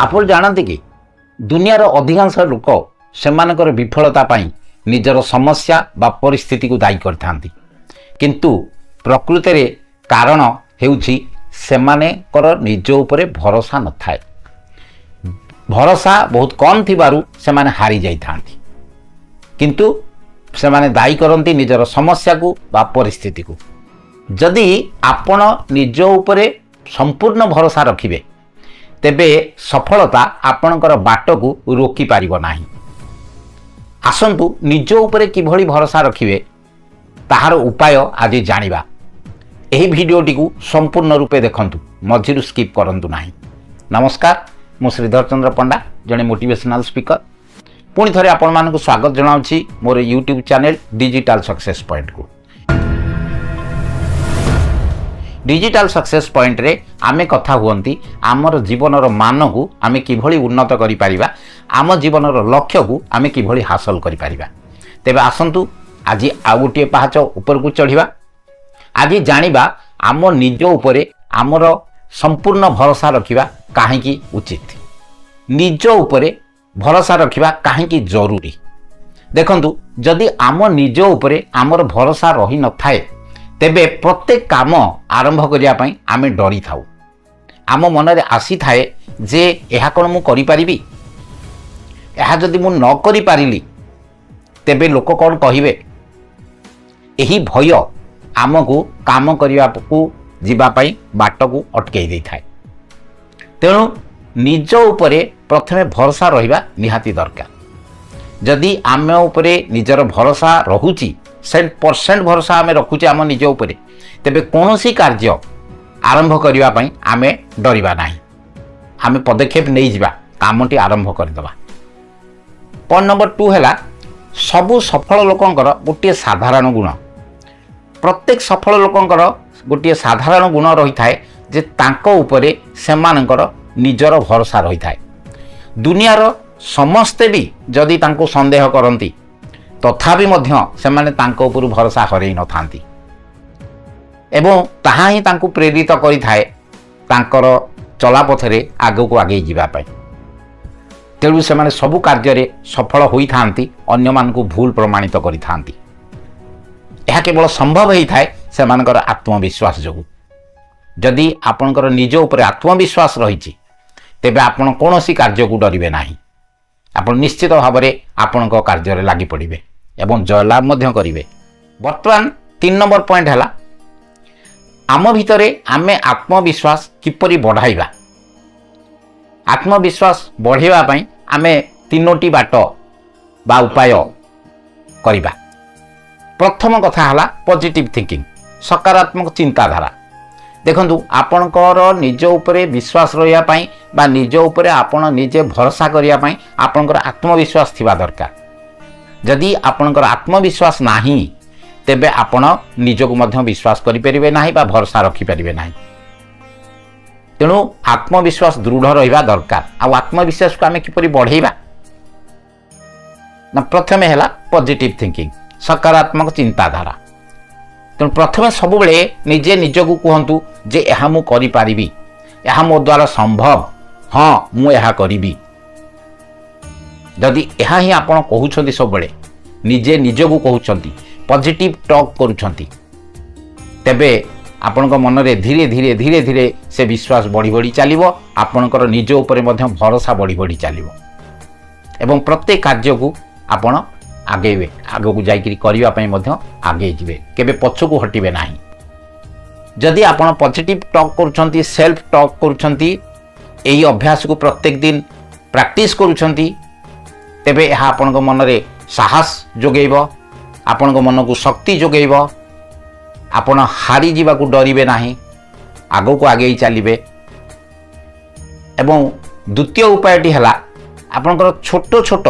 ଆପଣ ଜାଣନ୍ତି କି ଦୁନିଆର ଅଧିକାଂଶ ଲୋକ ସେମାନଙ୍କର ବିଫଳତା ପାଇଁ ନିଜର ସମସ୍ୟା ବା ପରିସ୍ଥିତିକୁ ଦାୟୀ କରିଥାନ୍ତି, କିନ୍ତୁ ପ୍ରକୃତରେ କାରଣ ହେଉଛି ସେମାନଙ୍କର ନିଜ ଉପରେ ଭରସା ନଥାଏ। ଭରସା ବହୁତ କମ୍ ଥିବାରୁ ସେମାନେ ହାରି ଯାଇଥାନ୍ତି, କିନ୍ତୁ ସେମାନେ ଦାୟୀ କରନ୍ତି ନିଜର ସମସ୍ୟାକୁ ବା ପରିସ୍ଥିତିକୁ। ଯଦି ଆପଣ ନିଜ ଉପରେ ସମ୍ପୂର୍ଣ୍ଣ ଭରସା ରଖିବେ ତେବେ ସଫଳତା ଆପଣଙ୍କର ବାଟକୁ ରୋକିପାରିବ ନାହିଁ। ଆସନ୍ତୁ ନିଜ ଉପରେ କିଭଳି ଭରସା ରଖିବେ ତାହାର ଉପାୟ ଆଜି ଜାଣିବା। ଏହି ଭିଡ଼ିଓଟିକୁ ସମ୍ପୂର୍ଣ୍ଣ ରୂପେ ଦେଖନ୍ତୁ, ମଝିରୁ ସ୍କିପ୍ କରନ୍ତୁ ନାହିଁ। ନମସ୍କାର, ମୁଁ ଶ୍ରୀଧର ଚନ୍ଦ୍ର ପଣ୍ଡା, ଜଣେ ମୋଟିଭେସନାଲ୍ ସ୍ପିକର। ପୁଣି ଥରେ ଆପଣମାନଙ୍କୁ ସ୍ୱାଗତ ଜଣାଉଛି ମୋର ୟୁଟ୍ୟୁବ୍ ଚ୍ୟାନେଲ୍ ଡିଜିଟାଲ୍ ସକ୍ସେସ୍ ପଏଣ୍ଟକୁ। डिजिटल सक्सेस पॉइंट रे आमे कथा हुअंती आमर जीवनर मानकु आमे किभली उन्नत करि परिबा, आम जीवनर लक्ष्य को आमे किभली हासिल करि परिबा। तेबे आसंतु आज आ गोटे पाहाच ऊपर को चढ़िबा। आज जानिबा आम निज उपरे आमर संपूर्ण भरोसा रखिबा काहेकि उचित, निज उपरे भरोसा रखिबा काहेकि जरूरी। देखंतु जदि आम निज उपरे आमर भरोसा रही न थाए तेबे प्रत्येक काम आरंभ करिया पई आमे डरी थाउ। आम मनरे आसी थाए जे एहा कोन मु करि परिबी, एहा जदि मु न करि पारिली तेबे लोक कोन कहिबे। एही भय आमको काम करिया को जीवा पई बाट को अटकेई देई थाए। तेणु निज उपरे प्रथमे भरोसा रहिबा निहाती दरकार। जदि आम उपरे निजर भरोसा रहुची 100% भरोसा आमे रखुचे आम निज उपरे, तेबे कोनोसी कार्य आरंभ करिवा पई आमे डरिबा नाही। आमे पदक्षेप नै जिबा, कामटी आरंभ करदबा। पॉइंट नंबर 2 हैला सबु सफल लोकंकर गोटे साधारण गुण। प्रत्येक सफल लोकंकर गोटे साधारण गुण रही थाए जे तांको उपरे सेमानकर निजर भरोसा रही थाए। दुनियार समस्ते भी जदि तांको संदेह करंती तथापि मध्य सेमाने तांको उपर भरोसा हरई न थांती एवं ताहा ही तांको प्रेरित करि थाए तांकर चलापथरे आगो को आगे जीवा पाई। तेणु सेमाने सबु कार्य रे सफल होई थांती, अन्य मान को भूल प्रमाणित करि थांती। यह केवल संभव ही थाए सेमानकर आत्मविश्वास जोगु। जदि आपनकर निज उपर आत्मविश्वास रहिछि तेबे आपण कोनोसी कार्य को डरिबे नाही। आपण निश्चित भाव में आपणक कार्य रे लागि पड़िबे एवं जयलाभ मध्य करिवे। वर्तमान 3 नंबर पॉइंट हैला आम भितरे आमे आत्मविश्वास किपरि बढ़ाइबा। आत्मविश्वास बढ़ाइबा पई आमे 3टी बाट बा उपाय करिबा। प्रथम कथा हला पॉजिटिव थिंकिंग, सकारात्मक चिंताधारा। देखंतु आपणकर निज उपरे विश्वास रहिया पई बा निज उपरे आपण निजे भरोसा करिया पई आपणकर आत्मविश्वास थिबा दरकार। जदि आपणकर आत्मविश्वास नाही तेबे आपण निजको मध्य विश्वास करि परिबे नाही बा भरोसा रखि परिबे नाही। तेणु आत्मविश्वास दृढ़ रहिबा दरकार। आ आत्मविश्वास को आमे किपरि बढ़ाइबा ना, प्रथमे हैला पॉजिटिव थिंकिंग, सकारात्मक चिंताधारा। तेणु प्रथमे सब बेले निजे निजको कहतु जे यह मु करि पारिबी, यह मो द्वारा संभव, हाँ मु यह करिबी। जदि यह ही आपण कहउछंती सब बेले निजे निजको कहउछंती, पॉजिटिव टॉक करूछंती, तेबे आपणक मन रे धीरे धीरे धीरे धीरे से विश्वास बढ़ी बढ़ी चलिबो। आपणकर निज उपरे मध्य भरोसा बढ़ी बढ़ी चलिबो एवं प्रत्येक कार्य को आपण आगेबे, आगो को जाइकरी करिवा पई मध्य आगे जिवे, केबे पछ को हटिबे नाही। जदि आपण पॉजिटिव टॉक करूछंती, सेल्फ टॉक करूछंती, एही अभ्यास को प्रत्येक दिन प्रैक्टिस करूछंती, तेबे यह आपणक मन रे साहस जोगेइबो, आपणक मन को शक्ति जोगेइबो। आपण हारी जीवा को डरिबे नाही, आगो को आगे चलिबे। एवं द्वितीय उपायटी हला आपणकर छोट छोट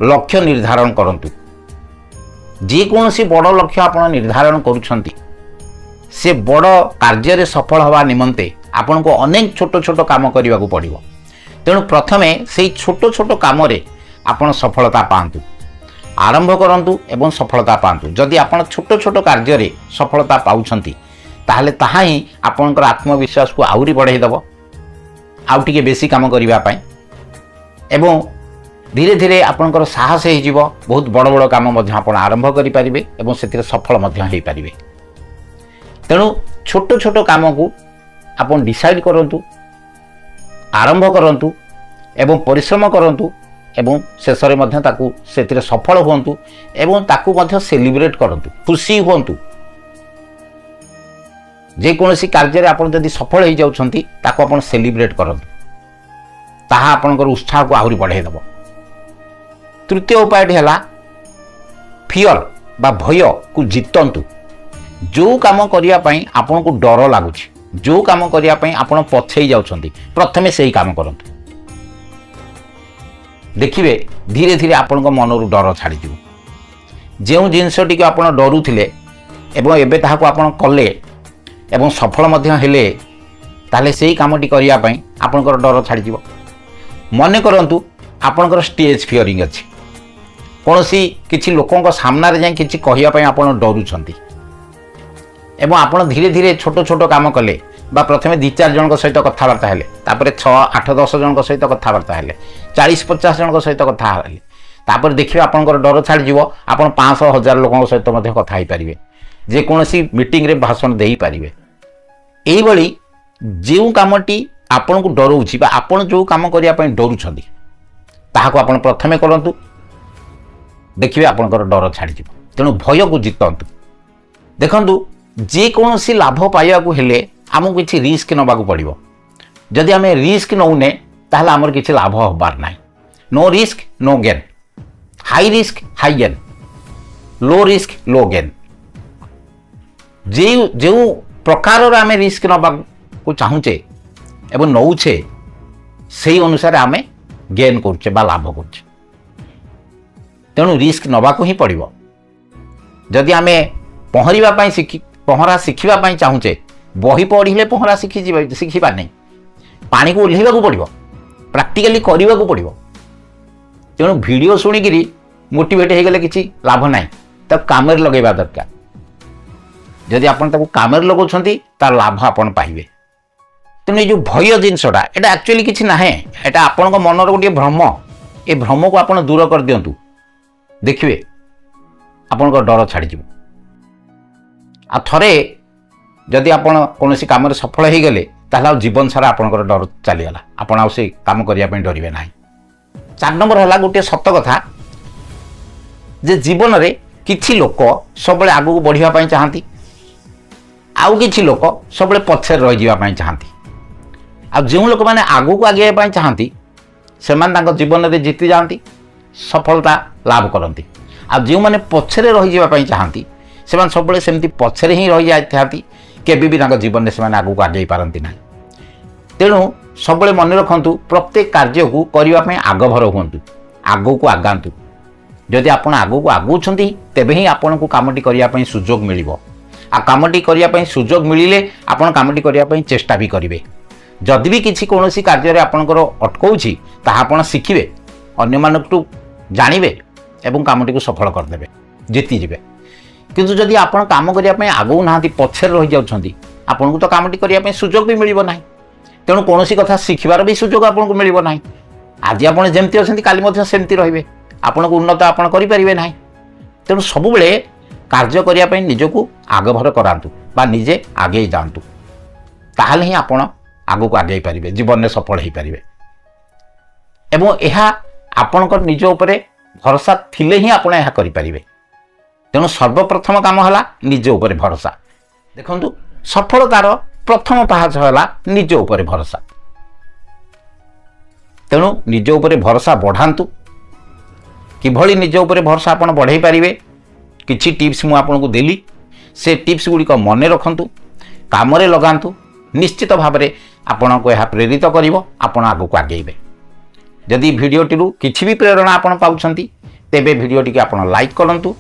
लक्ष्य निर्धारण करंतु। जे कोनोसी बड़ लक्ष्य आपण निर्धारण करूछंती से बड़ कार्य रे सफल हवा निमंते आपण को अनेक छोट छोट काम करबा को पड़िबो। तेणु प्रथमे सेही छोट छोट काम रे आपण सफलता पांतु, आरंभ करंतु एवं सफलता पांतु। जदि आपण छोट छोट कार्य रे सफलता पाउछंती ताहले ताहा ही आपणकर आत्मविश्वास को आउरी बढ़ाई दबो आउ टिके बेसी काम करिबा पई एवं धीरे धीरे आपणकर साहस हो बहुत बड़ बड़ काम आप आरंभ करेंगे और से सफल हो पारे। तेणु छोट छोट काम को आप डिसाइड करूँ आरंभ करूँ एवं परिश्रम करूँ एवं शेष में सफल हूँ एवं ताकू सेलिब्रेट करूँ खुशी हूँ जेकोसी कार्य आप सफल हो जाती आप सेलिब्रेट करूँ ताहा आपणकर उत्साह को आहरी बढ़ाईदेव। तृतीय उपायटी है फियर बा भय को जितंतु जो काम करने आपन को डर लगुच जो काम करने आप पछई जाउछंती प्रथमे से ही काम करंतु देखिए धीरे धीरे आपण मनरू डर छाड़ी जो जिनसटी को आप डरुले एवं एबे ताहाको आपण कले एवं सफल मध्य हेले ताले सेही कामटी करने आपणकर डर छाड़ी मन करंतु आपणकर स्टेज फियरिंग अच्छी कौन सी किसी लोकों सामना जाए किसी कहवाई आप डरुंट एवं आप धीरे धीरे छोट छोट काम कले प्रथम 2-4 जन सहित कथबार्ता है 6-8-10 जन सहित कथबार्ता है 40-50 जन सहित कथा तापर देखिए आपंकर डर छाड़ी आप 500-1000 लोकों सहित कथा हो पारे जेकोसी मीटिंग रे भाषण दे पारे। यही जो कामटी आपन को डराऊँच आपड़ जो कम करने डरुंट ताहाको आपण प्रथमे करंतु देखिए आपंकर डर छाड़ी तेणु भय को जितंतु देखंतु जेकोसी लाभ पाइबा हेले आमको किसी रिस्क नबाकू पड़ो जदि आम रिस्क नौने ताहले आमर किसी लाभ हबार ना no risk no gain high risk high gain low risk low gain जो प्रकार आम रिस्क नबाकू चाहूचे एवं नौचे से अनुसार आम गेन करुचे बा लाभ करुचे तेणु रिस्क नबाकू ही पड़ो जदि आम पहरा शिखा चाहूचे बही पढ़े पहरा शिखा नहीं पानी को ओह्लैवा पड़ो प्राक्टिकली करने को पड़ो तेणु वीडियो शुणिक मोटिवेट हो गले किसी लाभ ना तब काम लगेगा दरकार जदि आप काम लगाउछंती तार लाभ आपन पाइबे। तेणु जो भय जिनसटा यहाँ एक्चुअली किसी ना यहाँ आपण मनर गोटे भ्रम ये भ्रम को आप दूर कर दिंतु देखिए आपण डर छाड़ी आ थरे जदि आप कौन कम सफल हो गले ताहले जीवन सारा आपंकर डर चलीगला आप काम करने डरवे ना। 4 नंबर है गोटे सत कथा जे जीवन में किछि लोक सब आगू बढ़ापी चाहती आउ किछि लोक सब पछे रही चाहती आ जो लोक मैंने आगू को आगे चाहती से जीवन में जीति जाती सफलता लाभ करती आ जो मैंने पछरे रही चाहती से सब सेमती पछरे ही रही जाती केबी भी जीवन में से आगू को आगे पारती ना। तेणु सब मन रखु प्रत्येक कार्य को करने आगभर हूँ आगू को आगातु जदि आप आगू को आगुंट तेबे ही आपन को कामटी करने सुजोग मिल आ कामटी करने सुजोग मिले आप कामटी करने चेष्टा भी करेंगे जदि भी किसी कौन कार्य आपंकर अटकाऊँगी ताहा शिखिबे अन्य मानू जानवे एवं कामटी को सफल करदे जीतिजे किंतु जदि आप काम करने आगू ना पछे रही जाती आपन को तो कामटी करने सुजोग भी मिल ना तेणु कौन कथा शिखबार भी सुजोग आपको मिल ना आज आप जमती अच्छे काली सेमती रे आपन को उन्नत आप करें ना तेणु सब बेले कार्य करने निजक आगभर करातु बा निजे आगे जातु ताहले ही आप आगू को आगे पारे जीवन में सफल हो पारे एवं यह आपणकर निज उपरे भरोसा थिले ही आप करें। तेणु सर्वप्रथम काम है निज उपरे भरोसा देखु सफलतार प्रथम पाहाच है निज उपरे भरोसा तेणु निज उपरे भरोसा बढ़ातु किभली निज उपरे भरोसा आप बढ़ाई पारे किछि टिप्स मु आपको देली से टिप्स गुड़िक मन रखु काम लगातु निश्चित भाव में आपण को यह प्रेरित कर आगू को आगेबे। जदि भिडियोटी किसी भी प्रेरणा आप पाउछंती तेबे भिडियोटी आप लाइक करंतु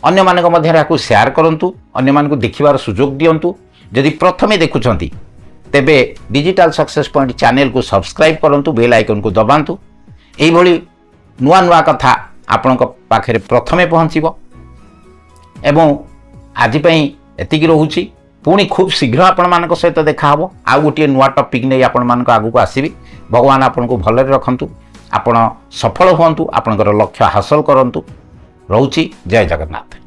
अन्य मानक मध्य शेयर करंतु अन्य मानक देखिबार सुजोग दियंतु जदि प्रथमे देखुछंती तेबे डिजिटल सक्सेस पॉइंट चैनल को सब्सक्राइब करंतु बेल आइकन को दबांतु एही भली नुआ नुआ कथा आपनक पाखरे प्रथमे पहुँचीबो एवं आज पई एतिकी रहुची पुणी खूब शीघ्र आपण सहित देखा हो आउ गोटे नुआ टॉपिक नहीं आपण आगू आसवि। भगवान आपन को भलरे रखंतु, आपण सफल हुंतु, आपणकर लक्ष्य हासिल करंतु। रहूची जय जगन्नाथ।